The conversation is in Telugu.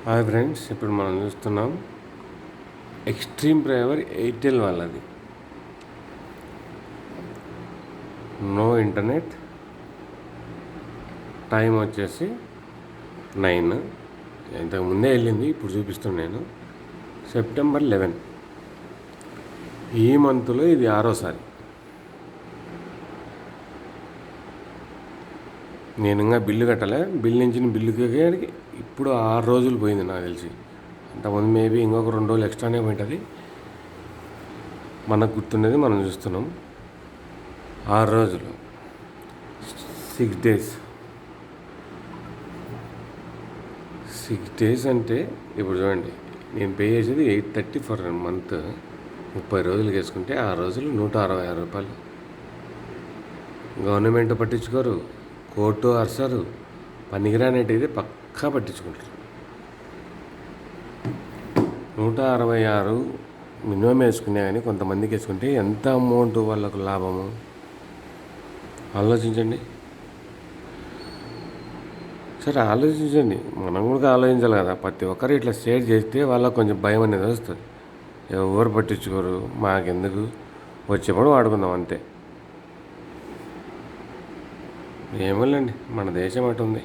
హాయ్ ఫ్రెండ్స్, ఇప్పుడు మనం చూస్తున్నాం ఎక్స్ట్రీమ్ డ్రైవర్ ఎయిర్టెల్ వాళ్ళది. నో ఇంటర్నెట్, టైం వచ్చేసి 9. ఇంతకు ముందే వెళ్ళింది, ఇప్పుడు చూపిస్తున్నాను నేను. సెప్టెంబర్ 11. ఈ మంత్లో ఇది 6వ. నేను ఇంకా బిల్లు కట్టలే. బిల్లు నుంచి బిల్లుకి ఇప్పుడు 6 రోజులు పోయింది నాకు తెలిసి. అంతకుముందు మేబీ ఇంకొక 2 రోజులు ఎక్స్ట్రానే పోయింటుంది. మనకు గుర్తున్నది మనం చూస్తున్నాం. 6 రోజులు, 6 days. 6 days అంటే ఇప్పుడు చూడండి, నేను పే చేసేది 830 ఫర్ మంత్. 30 రోజులకి వేసుకుంటే 6 రోజులు 166 రూపాయలు. గవర్నమెంట్ పట్టించుకోరు, కోర్టు అరసరు, పనికిరానట్టు అయితే పక్కా పట్టించుకుంటారు. 166 మినిమం వేసుకునే కానీ కొంతమందికి వేసుకుంటే ఎంత అమౌంట్ వాళ్ళకు లాభము ఆలోచించండి. సరే ఆలోచించండి, మనం కూడా ఆలోచించాలి కదా. ప్రతి ఒక్కరు ఇట్లా షేర్ చేస్తే వాళ్ళకు కొంచెం భయం అనేది వస్తుంది. ఎవరు పట్టించుకోరు, మాకెందుకు, వచ్చేప్పుడు వాడుకుందాం అంతే. ఏమోలేండి, మన దేశం అటు ఉంది.